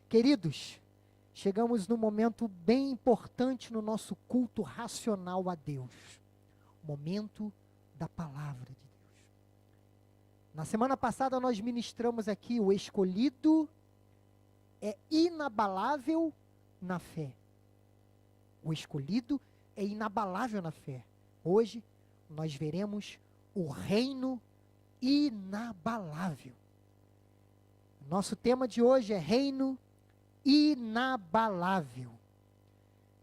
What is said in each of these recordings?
Queridos, chegamos num momento bem importante no nosso culto racional a Deus. O momento da palavra de Deus. Na semana passada nós ministramos aqui: o escolhido é inabalável na fé. O escolhido é inabalável na fé. Hoje nós veremos o reino inabalável. Nosso tema de hoje é reino inabalável.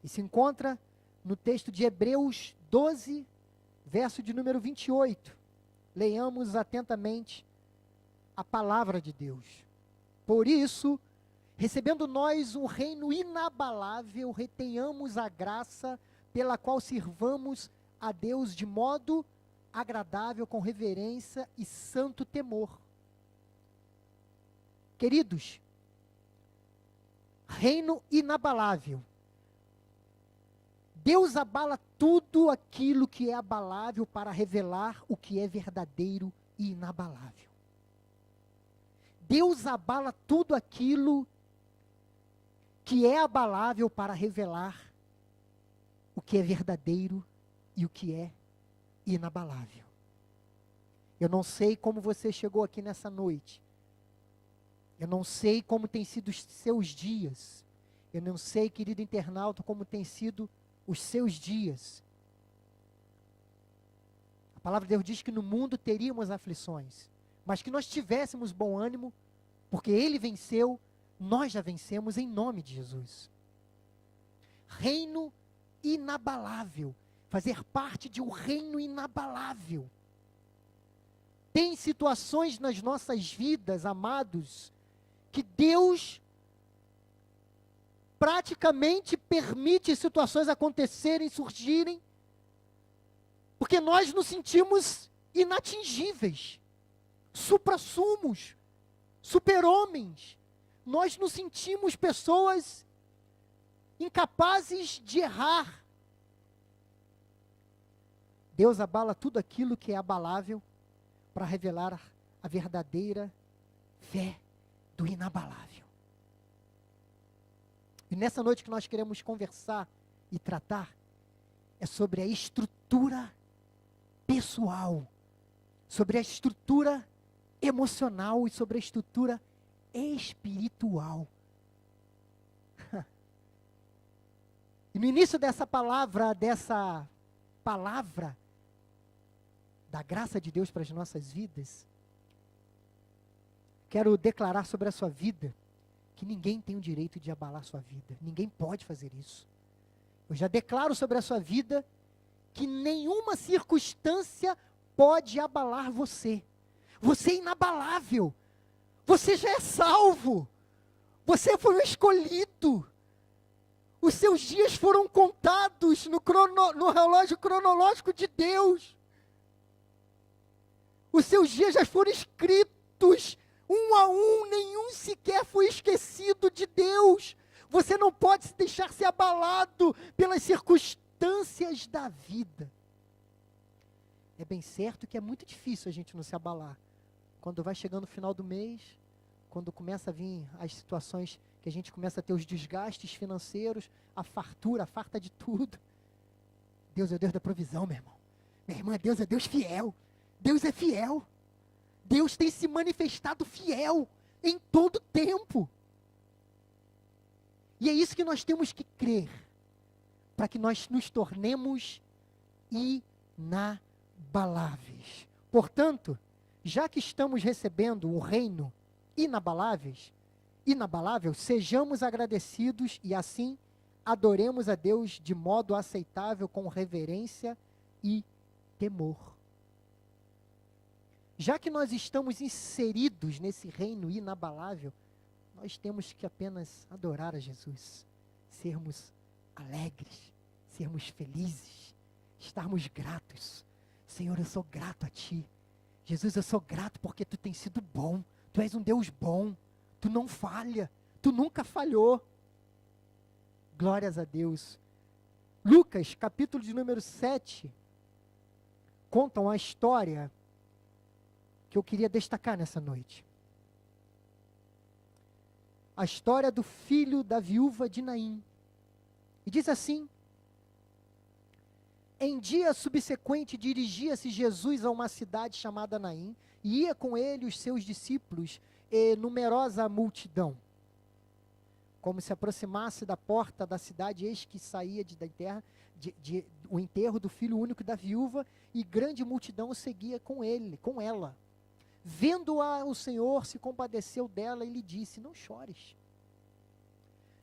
E se encontra no texto de Hebreus 12, verso de número 28. Leiamos atentamente a palavra de Deus. Por isso, recebendo nós um reino inabalável, retenhamos a graça pela qual sirvamos a Deus de modo agradável, com reverência e santo temor. Queridos, reino inabalável. Deus abala tudo aquilo que é abalável para revelar o que é verdadeiro e inabalável. Deus abala tudo aquilo que é abalável para revelar o que é verdadeiro e o que é inabalável. Eu não sei como você chegou aqui nessa noite. Eu não sei como tem sido os seus dias. Eu não sei, querido internauta, como tem sido os seus dias. A palavra de Deus diz que no mundo teríamos aflições, mas que nós tivéssemos bom ânimo, porque Ele venceu, nós já vencemos em nome de Jesus. Reino inabalável. Fazer parte de um reino inabalável. Tem situações nas nossas vidas, amados, que Deus praticamente permite situações acontecerem, surgirem, porque nós nos sentimos inatingíveis, suprassumos, super-homens. Nós nos sentimos pessoas incapazes de errar. Deus abala tudo aquilo que é abalável para revelar a verdadeira fé do inabalável. E nessa noite que nós queremos conversar e tratar é sobre a estrutura pessoal, sobre a estrutura emocional e sobre a estrutura espiritual. E no início dessa palavra da graça de Deus para as nossas vidas, quero declarar sobre a sua vida que ninguém tem o direito de abalar a sua vida. Ninguém pode fazer isso. Eu já declaro sobre a sua vida que nenhuma circunstância pode abalar você. Você é inabalável. Você já é salvo. Você foi um escolhido. Os seus dias foram contados no relógio cronológico de Deus. Os seus dias já foram escritos um a um, nenhum sequer foi esquecido de Deus. Você não pode se deixar ser abalado pelas circunstâncias da vida. É bem certo que é muito difícil a gente não se abalar. Quando vai chegando o final do mês, quando começa a vir as situações que a gente começa a ter os desgastes financeiros, a fartura, a farta de tudo. Deus é o Deus da provisão, meu irmão. Minha irmã, Deus é Deus fiel. Deus é fiel. Deus tem se manifestado fiel em todo tempo. E é isso que nós temos que crer, para que nós nos tornemos inabaláveis. Portanto, já que estamos recebendo o reino inabalável, sejamos agradecidos e assim adoremos a Deus de modo aceitável, com reverência e temor. Já que nós estamos inseridos nesse reino inabalável, nós temos que apenas adorar a Jesus, sermos alegres, sermos felizes, estarmos gratos. Senhor, eu sou grato a Ti. Jesus, eu sou grato porque Tu tens sido bom. Tu és um Deus bom. Tu não falha. Tu nunca falhou. Glórias a Deus. Lucas, capítulo de número 7, contam a história que eu queria destacar nessa noite. a história do filho da viúva de Naim. E diz assim: em dia subsequente dirigia-se Jesus a uma cidade chamada Naim, e ia com ele os seus discípulos e numerosa multidão. Como se aproximasse da porta da cidade, eis que saía o enterro do filho único da viúva, e grande multidão o seguia com ela. Vendo-a, o Senhor se compadeceu dela e lhe disse: não chores.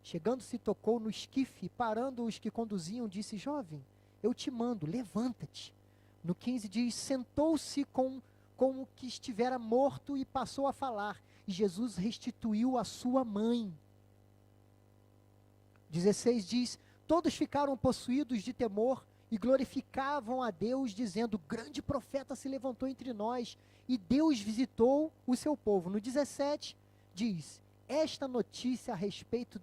Chegando-se, tocou no esquife, parando os que conduziam, disse: jovem, eu te mando, levanta-te. No 15 diz: sentou-se como que estivera morto e passou a falar. E Jesus restituiu a sua mãe. 16 diz: todos ficaram possuídos de temor e glorificavam a Deus, dizendo: grande profeta se levantou entre nós, e Deus visitou o seu povo. No 17 diz: esta notícia a respeito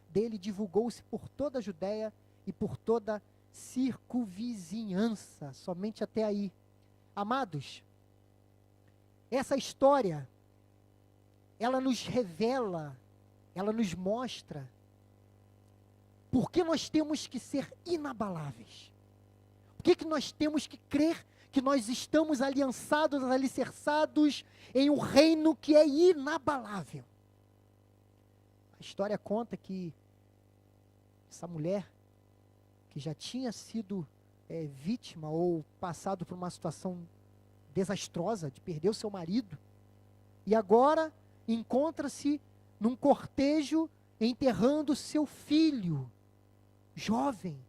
dele divulgou-se por toda a Judéia e por toda a circunvizinhança. Somente até aí. Amados, essa história, ela nos revela, ela nos mostra por que nós temos que ser inabaláveis. Por que nós temos que crer que nós estamos aliançados, alicerçados em um reino que é inabalável. A história conta que essa mulher, que já tinha sido vítima ou passado por uma situação desastrosa de perder o seu marido, e agora encontra-se num cortejo enterrando seu filho, jovem.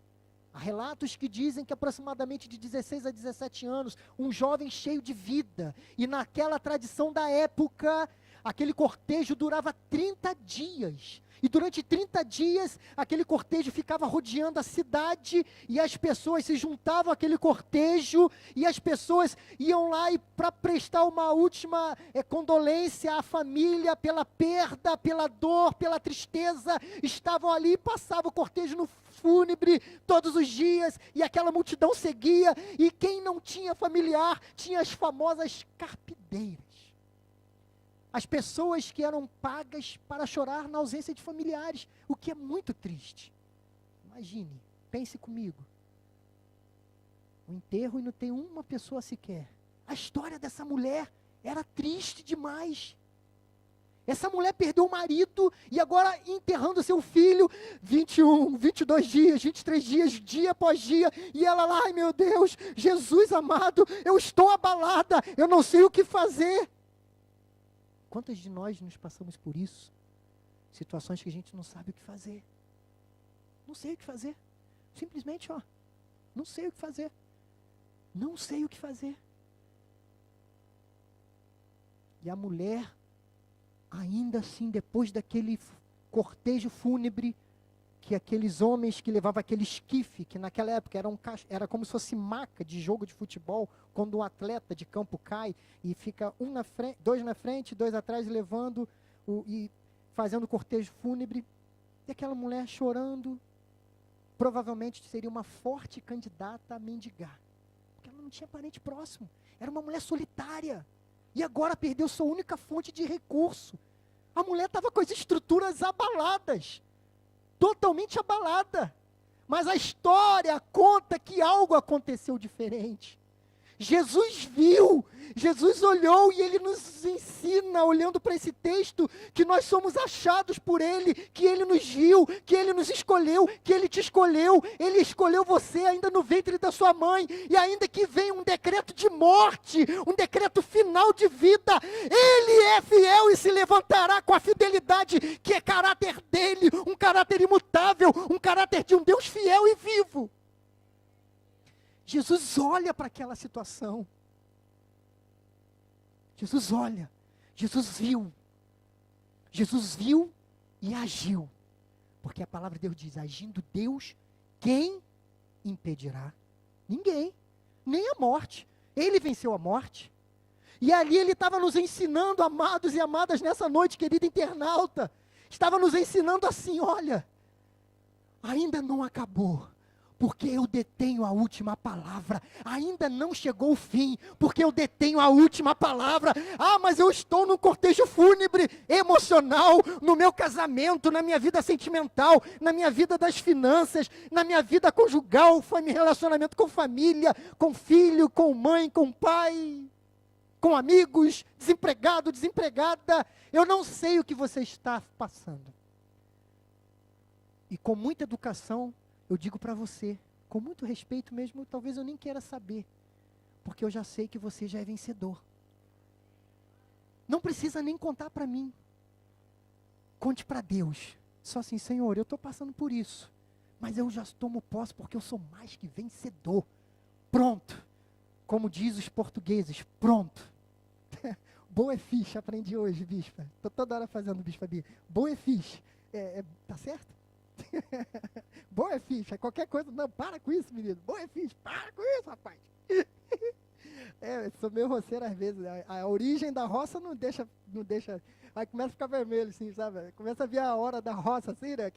Há relatos que dizem que aproximadamente de 16 a 17 anos, um jovem cheio de vida. E naquela tradição da época, aquele cortejo durava 30 dias. E durante 30 dias, aquele cortejo ficava rodeando a cidade, e as pessoas se juntavam àquele cortejo, e as pessoas iam lá para prestar uma última condolência à família pela perda, pela dor, pela tristeza. Estavam ali e passavam o cortejo no fúnebre todos os dias, e aquela multidão seguia, e quem não tinha familiar, tinha as famosas carpideiras. As pessoas que eram pagas para chorar na ausência de familiares, o que é muito triste. Imagine, pense comigo. Um enterro e não tem uma pessoa sequer. A história dessa mulher era triste demais. Essa mulher perdeu o marido e agora enterrando seu filho, 21, 22 dias, 23 dias, dia após dia, e ela lá: ai meu Deus, Jesus amado, eu estou abalada, eu não sei o que fazer. Quantas de nós nos passamos por isso? Situações que a gente não sabe o que fazer. Não sei o que fazer. Simplesmente, não sei o que fazer. Não sei o que fazer. E a mulher, ainda assim, depois daquele cortejo fúnebre, que aqueles homens que levavam aquele esquife, que naquela época era como se fosse maca de jogo de futebol, quando um atleta de campo cai e fica dois na frente, dois atrás, levando e fazendo o cortejo fúnebre. E aquela mulher chorando, provavelmente seria uma forte candidata a mendigar, porque ela não tinha parente próximo, era uma mulher solitária, e agora perdeu sua única fonte de recurso. A mulher estava com as estruturas abaladas, totalmente abalada, mas a história conta que algo aconteceu diferente. Jesus viu, Jesus olhou, e Ele nos ensina, olhando para esse texto, que nós somos achados por Ele, que Ele nos viu, que Ele nos escolheu, que Ele te escolheu, Ele escolheu você ainda no ventre da sua mãe, e ainda que venha um decreto de morte, um decreto final de vida, Ele é fiel e se levantará com a fidelidade que é caráter dEle, um caráter imutável, um caráter de um Deus fiel e vivo. Jesus olha para aquela situação. Jesus olha. Jesus viu e agiu. Porque a palavra de Deus diz: agindo Deus, quem impedirá? Ninguém, nem a morte. Ele venceu a morte. E ali Ele estava nos ensinando, amados e amadas, nessa noite, querido internauta. Estava nos ensinando assim: olha, ainda não acabou. porque eu detenho a última palavra. Ainda não chegou o fim, porque eu detenho a última palavra. Ah, mas eu estou num cortejo fúnebre emocional, no meu casamento, na minha vida sentimental, na minha vida das finanças, na minha vida conjugal, relacionamento com família, com filho, com mãe, com pai, com amigos, desempregado, desempregada. Eu não sei o que você está passando. E com muita educação, eu digo para você, com muito respeito mesmo, talvez eu nem queira saber, porque eu já sei que você já é vencedor. Não precisa nem contar para mim. Conte para Deus. Só assim, Senhor, eu estou passando por isso, mas eu já tomo posse porque eu sou mais que vencedor. Pronto. Como diz os portugueses, pronto. Boa é ficha, aprendi hoje, bispa. Estou toda hora fazendo, bispa Bia. Boa é ficha. Tá certo? Boa é ficha, qualquer coisa, não, para com isso, menino. Boa é ficha, para com isso, rapaz. Sou meio roceiro às vezes. A origem da roça não deixa. Aí começa a ficar vermelho, assim, sabe? Começa a ver a hora da roça, assim, né?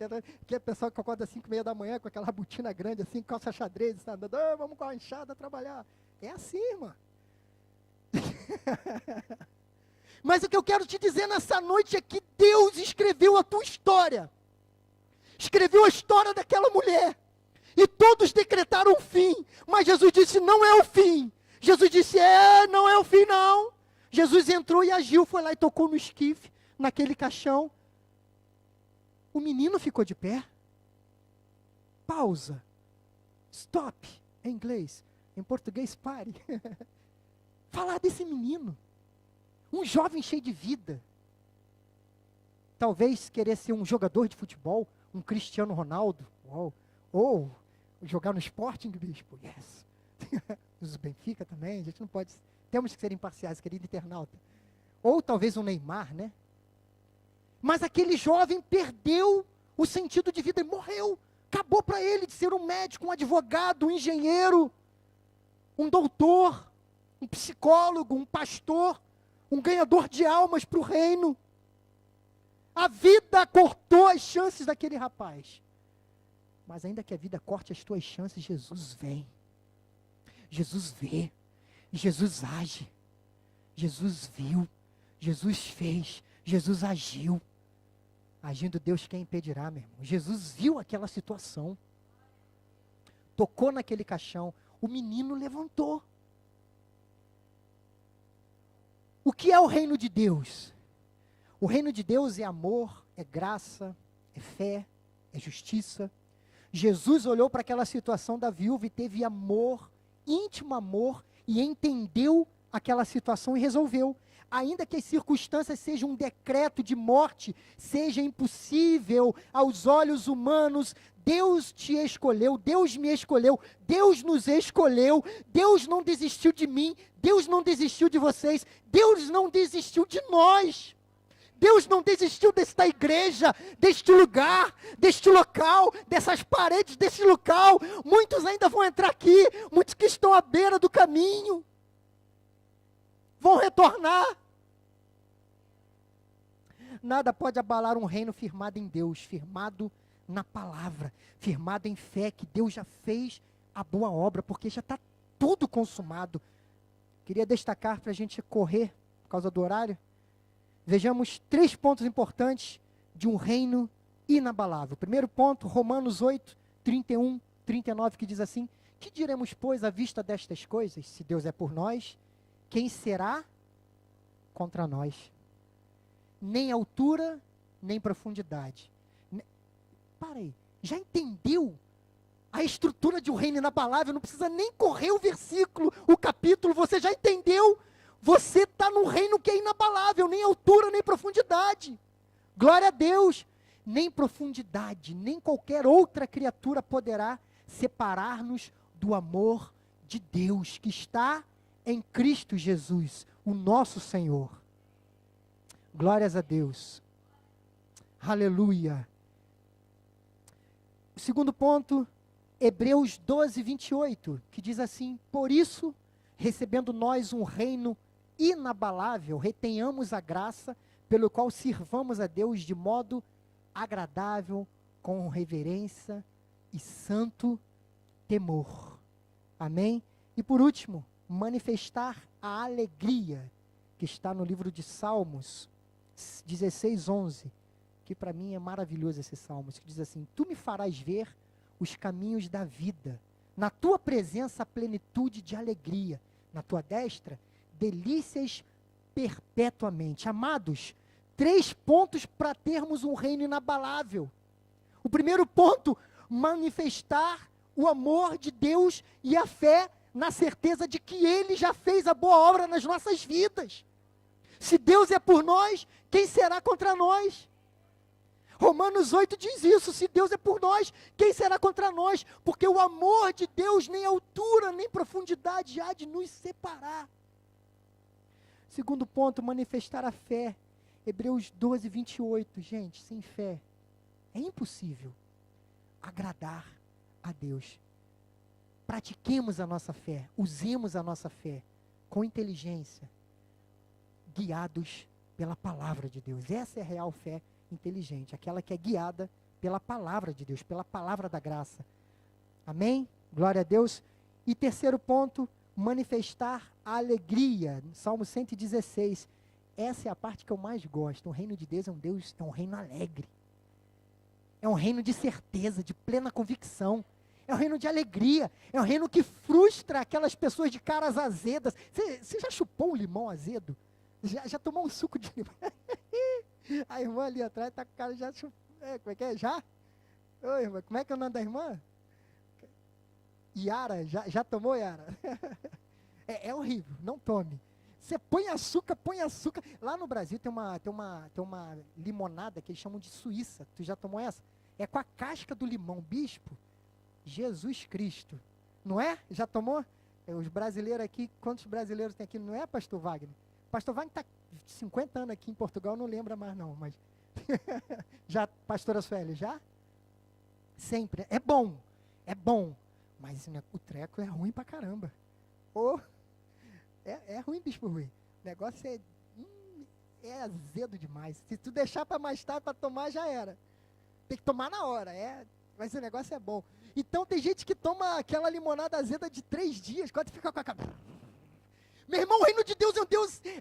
Que é pessoal que acorda às 5:30 da manhã com aquela botina grande, assim, calça xadrez, sabe? Vamos com a enxada trabalhar. É assim, irmã. Mas o que eu quero te dizer nessa noite é que Deus escreveu a tua história. Escreveu a história daquela mulher. E todos decretaram o fim. Mas Jesus disse, não é o fim. Jesus disse, não é o fim não. Jesus entrou e agiu, foi lá e tocou no esquife, naquele caixão. O menino ficou de pé. Pausa. Stop. Em inglês. Em português, pare. Falar desse menino. Um jovem cheio de vida. Talvez querer ser um jogador de futebol, um Cristiano Ronaldo, ou jogar no Sporting, bispo, yes. Os Benfica também, a gente não pode, temos que ser imparciais, querido internauta. Ou talvez um Neymar, né? Mas aquele jovem perdeu o sentido de vida e morreu. Acabou para ele de ser um médico, um advogado, um engenheiro, um doutor, um psicólogo, um pastor, um ganhador de almas para o reino. A vida cortou as chances daquele rapaz. Mas ainda que a vida corte as tuas chances, Jesus vem. Jesus vê. Jesus age. Jesus viu. Jesus fez. Jesus agiu. Agindo Deus, quem impedirá, meu irmão? Jesus viu aquela situação. Tocou naquele caixão. O menino levantou. O que é o reino de Deus? O reino de Deus é amor, é graça, é fé, é justiça. Jesus olhou para aquela situação da viúva e teve amor, íntimo amor, e entendeu aquela situação e resolveu. Ainda que as circunstâncias sejam um decreto de morte, seja impossível aos olhos humanos, Deus te escolheu, Deus me escolheu, Deus nos escolheu, Deus não desistiu de mim, Deus não desistiu de vocês, Deus não desistiu de nós. Deus não desistiu desta igreja, deste lugar, deste local, dessas paredes deste local. Muitos ainda vão entrar aqui, muitos que estão à beira do caminho, vão retornar. Nada pode abalar um reino firmado em Deus, firmado na palavra, firmado em fé, que Deus já fez a boa obra, porque já está tudo consumado. Queria destacar para a gente correr, por causa do horário, vejamos 3 pontos importantes de um reino inabalável. Primeiro ponto, Romanos 8, 31, 39, que diz assim: que diremos, pois, à vista destas coisas? Se Deus é por nós, quem será contra nós? Nem altura, nem profundidade. Para aí, já entendeu a estrutura de um reino inabalável? Não precisa nem correr o versículo, o capítulo, você já entendeu? Você está num reino que é inabalável, nem altura, nem profundidade. Glória a Deus. Nem profundidade, nem qualquer outra criatura poderá separar-nos do amor de Deus, que está em Cristo Jesus, o nosso Senhor. Glórias a Deus. Aleluia. O segundo ponto, Hebreus 12, 28, que diz assim: por isso, recebendo nós um reino inabalável, retenhamos a graça pelo qual sirvamos a Deus de modo agradável, com reverência e santo temor. Amém? E por último, manifestar a alegria, que está no livro de Salmos 16:11, que para mim é maravilhoso esse Salmos, que diz assim: tu me farás ver os caminhos da vida, na tua presença a plenitude de alegria, na tua destra delícias perpetuamente. Amados, 3 pontos para termos um reino inabalável. O primeiro ponto, manifestar o amor de Deus e a fé na certeza de que Ele já fez a boa obra nas nossas vidas. Se Deus é por nós, quem será contra nós? Romanos 8 diz isso: se Deus é por nós, quem será contra nós? Porque o amor de Deus nem altura, nem profundidade há de nos separar. Segundo ponto, manifestar a fé. Hebreus 12:28, gente, sem fé é impossível agradar a Deus. Pratiquemos a nossa fé, usemos a nossa fé com inteligência, guiados pela palavra de Deus. Essa é a real fé inteligente, aquela que é guiada pela palavra de Deus, pela palavra da graça. Amém? Glória a Deus. E terceiro ponto, manifestar a alegria. Salmo 116. Essa é a parte que eu mais gosto. O reino de Deus é um reino alegre. É um reino de certeza, de plena convicção. É um reino de alegria. É um reino que frustra aquelas pessoas de caras azedas. Você já chupou um limão azedo? Já tomou um suco de limão? A irmã ali atrás está com o cara já chupou. Como é que é? Já? Oi, irmã, como é que é o nome da irmã? Yara, já tomou, Yara? É horrível, não tome. Você põe açúcar. Lá no Brasil tem uma limonada que eles chamam de Suíça. Tu já tomou essa? É com a casca do limão, bispo. Jesus Cristo. Não é? Já tomou? Os brasileiros aqui, quantos brasileiros tem aqui? Não é, pastor Wagner? Pastor Wagner está 50 anos aqui em Portugal, não lembra mais não, mas... Já, pastora Sueli, já? Sempre. É bom, mas o treco é ruim pra caramba. É ruim, bispo Rui. O negócio é azedo demais. Se tu deixar para mais tarde para tomar, já era. Tem que tomar na hora, mas o negócio é bom. Então tem gente que toma aquela limonada azeda de 3 dias, quando fica com a cabeça. Meu irmão, o reino de Deus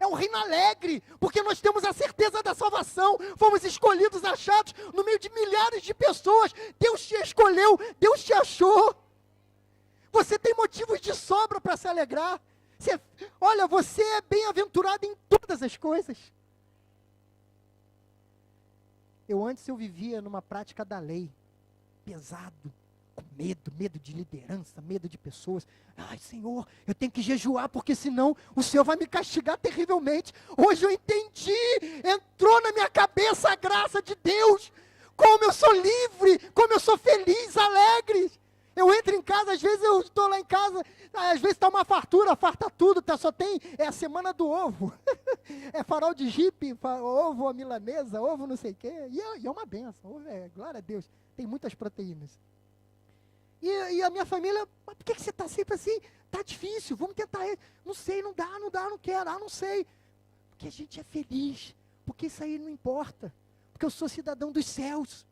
é um reino alegre, porque nós temos a certeza da salvação, fomos escolhidos, achados, no meio de milhares de pessoas. Deus te escolheu, Deus te achou. Você tem motivos de sobra para se alegrar. Olha, você é bem-aventurado em todas as coisas. Antes eu vivia numa prática da lei, pesado, com medo de liderança, medo de pessoas. Ai, Senhor, eu tenho que jejuar, porque senão o Senhor vai me castigar terrivelmente. Hoje eu entendi, entrou na minha cabeça a graça de Deus, como eu sou livre, como eu sou feliz, alegre. Eu entro em casa, às vezes eu estou lá em casa, às vezes está uma fartura, farta tudo, só tem, é a semana do ovo. É farol de jipe, ovo a milanesa, ovo não sei o quê, e é uma benção, glória a Deus, tem muitas proteínas. E a minha família, mas por que você está sempre assim? Está difícil, vamos tentar, não sei, não dá, não quero, não sei. Porque a gente é feliz, porque isso aí não importa, porque eu sou cidadão dos céus.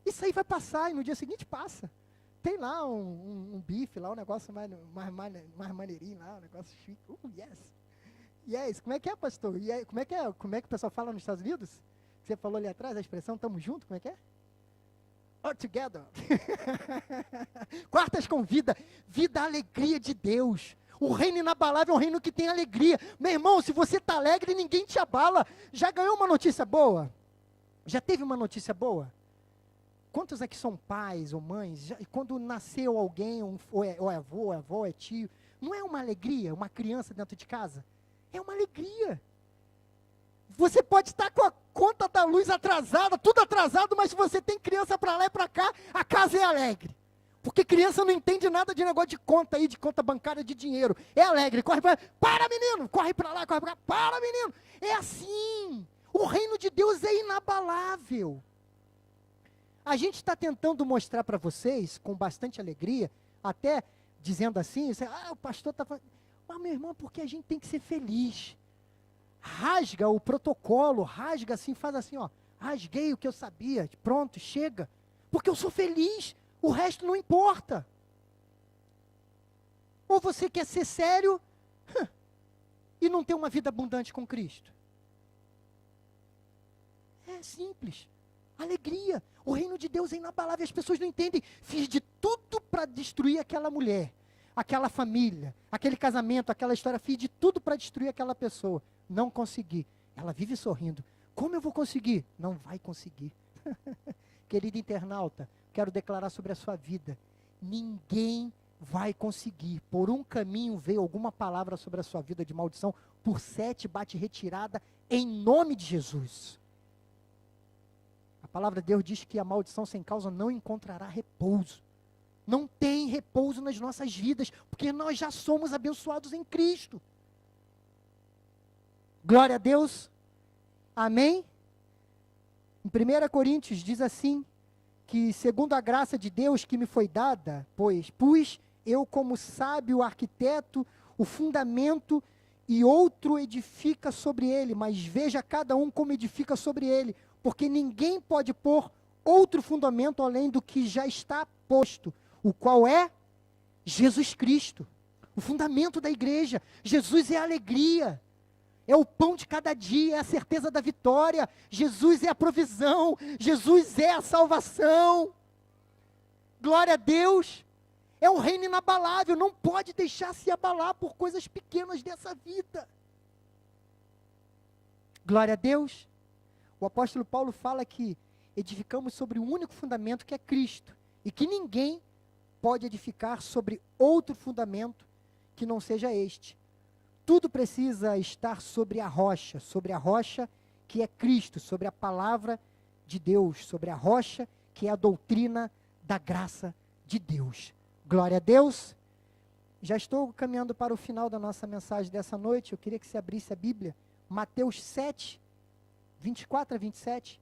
Isso aí vai passar, e no dia seguinte passa. Tem lá um bife, lá um negócio mais maneirinho lá, um negócio chique. Yes. Como é que é, pastor? Como é que o pessoal fala nos Estados Unidos? Você falou ali atrás, a expressão tamo junto, como é que é? All together. Quartas com vida, alegria de Deus. O reino inabalável é um reino que tem alegria. Meu irmão, se você está alegre, ninguém te abala. Já ganhou uma notícia boa? Já teve uma notícia boa? Quantos aqui são pais ou mães? Quando nasceu alguém, ou é avô, ou é avó, é tio, não é uma alegria, uma criança dentro de casa? É uma alegria. Você pode estar com a conta da luz atrasada, tudo atrasado, mas se você tem criança para lá e para cá, a casa é alegre. Porque criança não entende nada de negócio de conta aí, de conta bancária de dinheiro. É alegre, corre para menino, corre para lá, corre para cá, para menino. É assim. O reino de Deus é inabalável. A gente está tentando mostrar para vocês, com bastante alegria, até dizendo assim, o pastor está falando, mas meu irmão, porque a gente tem que ser feliz. Rasga o protocolo, rasga assim, faz assim, rasguei o que eu sabia, pronto, chega. Porque eu sou feliz, o resto não importa. Ou você quer ser sério e não ter uma vida abundante com Cristo? É simples. Alegria. O reino de Deus é inabalável. As pessoas não entendem. Fiz de tudo para destruir aquela mulher, aquela família, aquele casamento, aquela história. Fiz de tudo para destruir aquela pessoa. Não consegui. Ela vive sorrindo. Como eu vou conseguir? Não vai conseguir. Querido internauta, quero declarar sobre a sua vida. Ninguém vai conseguir. Por um caminho veio alguma palavra sobre a sua vida de maldição. Por 7 bate retirada em nome de Jesus. A palavra de Deus diz que a maldição sem causa não encontrará repouso. Não tem repouso nas nossas vidas, porque nós já somos abençoados em Cristo. Glória a Deus. Amém? Em 1 Coríntios diz assim, que segundo a graça de Deus que me foi dada, pois pus eu como sábio arquiteto o fundamento e outro edifica sobre ele, mas veja cada um como edifica sobre ele, porque ninguém pode pôr outro fundamento além do que já está posto, o qual é Jesus Cristo, o fundamento da igreja. Jesus é a alegria, é o pão de cada dia, é a certeza da vitória. Jesus é a provisão, Jesus é a salvação. Glória a Deus. É um reino inabalável, não pode deixar se abalar por coisas pequenas dessa vida. Glória a Deus. O apóstolo Paulo fala que edificamos sobre o único fundamento que é Cristo, e que ninguém pode edificar sobre outro fundamento que não seja este. Tudo precisa estar sobre a rocha que é Cristo, sobre a palavra de Deus, sobre a rocha que é a doutrina da graça de Deus. Glória a Deus. Já estou caminhando para o final da nossa mensagem dessa noite. Eu queria que você abrisse a Bíblia. Mateus 7, 24 a 27.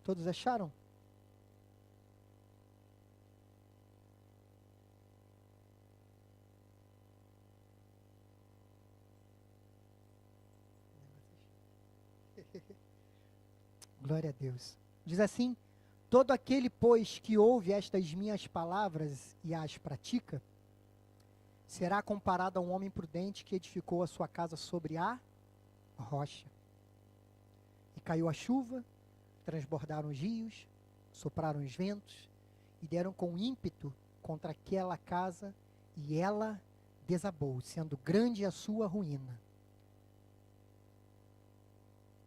Todos acharam? Glória a Deus. Diz assim: todo aquele, pois, que ouve estas minhas palavras e as pratica, será comparado a um homem prudente que edificou a sua casa sobre a rocha. E caiu a chuva, transbordaram os rios, sopraram os ventos, e deram com ímpeto contra aquela casa, e ela desabou, sendo grande a sua ruína.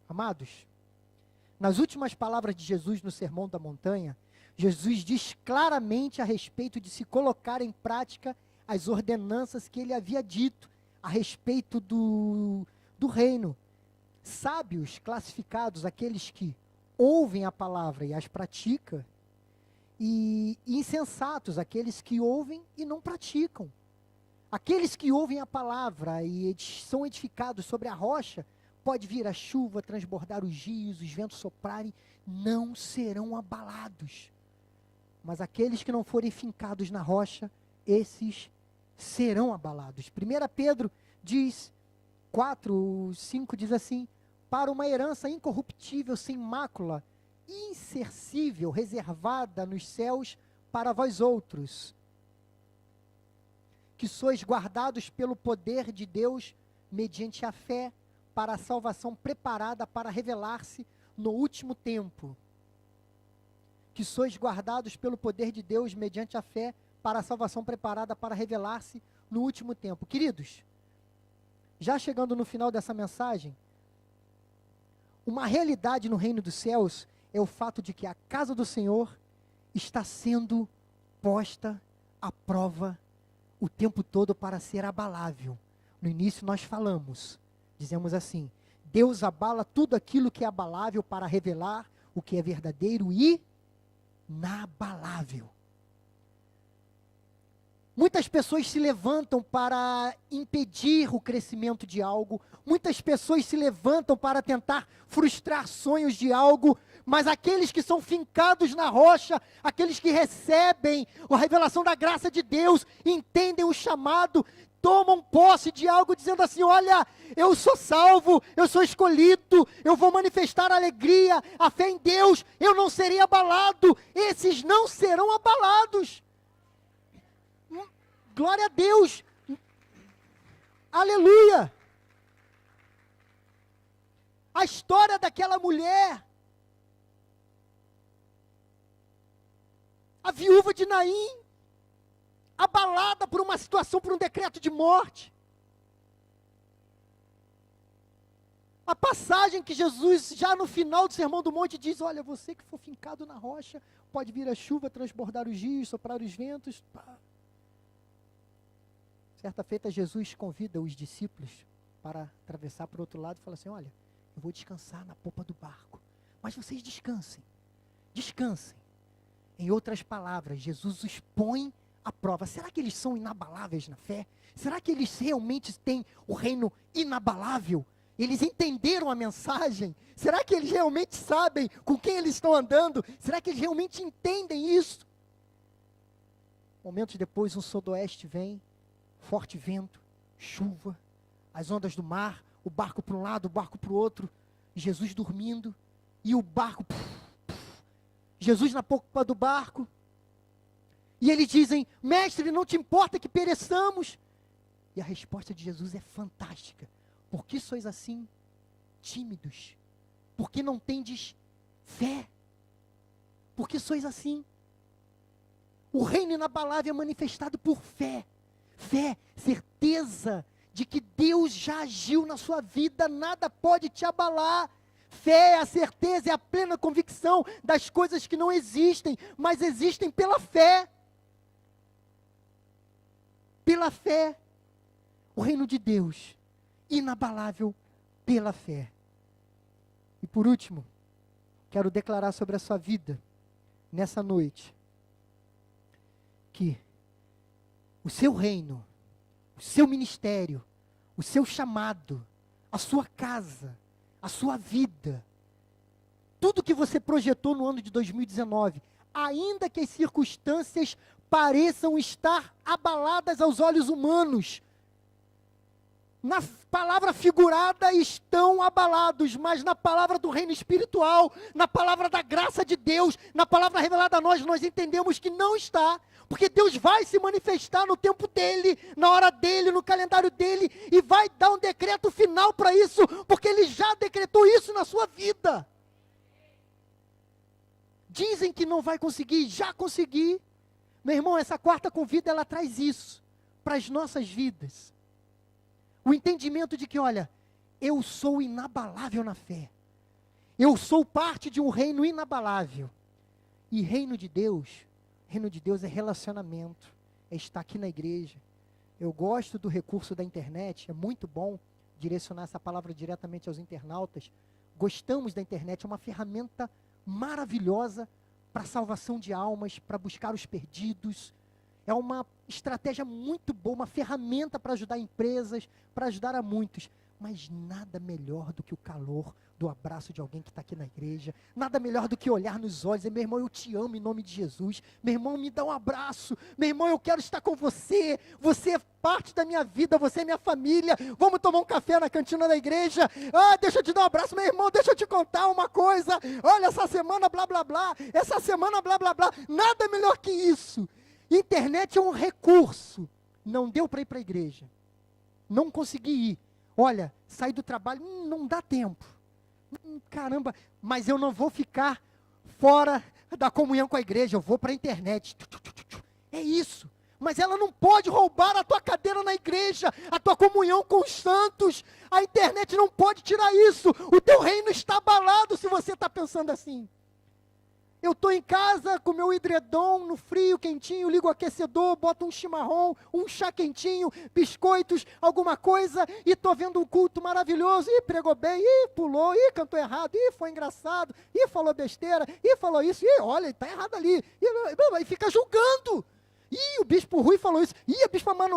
Amados, nas últimas palavras de Jesus no Sermão da Montanha, Jesus diz claramente a respeito de se colocar em prática as ordenanças que ele havia dito a respeito do reino. Sábios classificados, aqueles que ouvem a palavra e as praticam, e insensatos, aqueles que ouvem e não praticam. Aqueles que ouvem a palavra e são edificados sobre a rocha, pode vir a chuva, transbordar os rios, os ventos soprarem, não serão abalados. Mas aqueles que não forem fincados na rocha, esses serão abalados. 1 Pedro diz, 4:5 diz assim: para uma herança incorruptível, sem mácula, incercível, reservada nos céus para vós outros, que sois guardados pelo poder de Deus, mediante a fé, para a salvação preparada para revelar-se no último tempo. Que sois guardados pelo poder de Deus, mediante a fé, para a salvação preparada para revelar-se no último tempo. Queridos, já chegando no final dessa mensagem, uma realidade no reino dos céus é o fato de que a casa do Senhor está sendo posta à prova o tempo todo para ser abalável. No início nós falamos, dizemos assim: Deus abala tudo aquilo que é abalável para revelar o que é verdadeiro e inabalável. Muitas pessoas se levantam para impedir o crescimento de algo, muitas pessoas se levantam para tentar frustrar sonhos de algo, mas aqueles que são fincados na rocha, aqueles que recebem a revelação da graça de Deus, entendem o chamado, tomam posse de algo dizendo assim: olha, eu sou salvo, eu sou escolhido, eu vou manifestar a alegria, a fé em Deus, eu não serei abalado. Esses não serão abalados. Glória a Deus. Aleluia. A história daquela mulher, a viúva de Naim, abalada por uma situação, por um decreto de morte. A passagem que Jesus, já no final do Sermão do Monte, diz, olha, você que for fincado na rocha, pode vir a chuva, transbordar os rios, soprar os ventos. Pá. Certa feita, Jesus convida os discípulos para atravessar para o outro lado e fala assim, olha, eu vou descansar na popa do barco, mas vocês descansem, descansem. Em outras palavras, Jesus os põe à prova. Será que eles são inabaláveis na fé? Será que eles realmente têm o reino inabalável? Eles entenderam a mensagem? Será que eles realmente sabem com quem eles estão andando? Será que eles realmente entendem isso? Momentos depois, um sudoeste vem, forte vento, chuva, as ondas do mar, o barco para um lado, o barco para o outro, Jesus dormindo, e o barco, Jesus na popa do barco, e eles dizem, mestre, não te importa que pereçamos? E a resposta de Jesus é fantástica. Por que sois assim tímidos? Por que não tendes fé? Por que sois assim? O reino inabalável é manifestado por fé. Fé, certeza de que Deus já agiu na sua vida, nada pode te abalar. Fé é a certeza, é a plena convicção das coisas que não existem, mas existem pela fé. Pela fé. O reino de Deus, inabalável pela fé. E por último, quero declarar sobre a sua vida, nessa noite, que o seu reino, o seu ministério, o seu chamado, a sua casa, a sua vida, tudo que você projetou no ano de 2019, ainda que as circunstâncias pareçam estar abaladas aos olhos humanos, na palavra figurada estão abalados, mas na palavra do reino espiritual, na palavra da graça de Deus, na palavra revelada a nós, nós entendemos que não está, porque Deus vai se manifestar no tempo dele, na hora dele, no calendário dele, e vai dar um decreto final para isso, porque ele já decretou isso na sua vida. Dizem que não vai conseguir, já consegui. Meu irmão, essa quarta convida, ela traz isso para as nossas vidas. O entendimento de que, olha, eu sou inabalável na fé. Eu sou parte de um reino inabalável. E reino de Deus é relacionamento, é estar aqui na igreja. Eu gosto do recurso da internet, é muito bom direcionar essa palavra diretamente aos internautas. Gostamos da internet, é uma ferramenta maravilhosa para a salvação de almas, para buscar os perdidos. É uma estratégia muito boa, uma ferramenta para ajudar empresas, para ajudar a muitos. Mas nada melhor do que o calor do abraço de alguém que está aqui na igreja. Nada melhor do que olhar nos olhos e dizer, meu irmão, eu te amo em nome de Jesus. Meu irmão, me dá um abraço. Meu irmão, eu quero estar com você. Você é parte da minha vida, você é minha família. Vamos tomar um café na cantina da igreja. Ah, deixa eu te dar um abraço, meu irmão, deixa eu te contar uma coisa. Olha, essa semana blá, blá, blá. Essa semana blá, blá, blá. Nada melhor que isso. Internet é um recurso. Não deu para ir para a igreja. Não consegui ir. Olha, saí do trabalho, não dá tempo. Caramba, mas eu não vou ficar fora da comunhão com a igreja, eu vou para a internet. É isso. Mas ela não pode roubar a tua cadeira na igreja, a tua comunhão com os santos. A internet não pode tirar isso. O teu reino está abalado se você está pensando assim. Eu estou em casa com meu edredom no frio, quentinho, ligo o aquecedor, boto um chimarrão, um chá quentinho, biscoitos, alguma coisa, e estou vendo um culto maravilhoso, e pregou bem, e pulou, e cantou errado, e foi engraçado, e falou besteira, e falou isso, e olha, está errado ali, e fica julgando. E o bispo Rui falou isso, e a bispa Manoel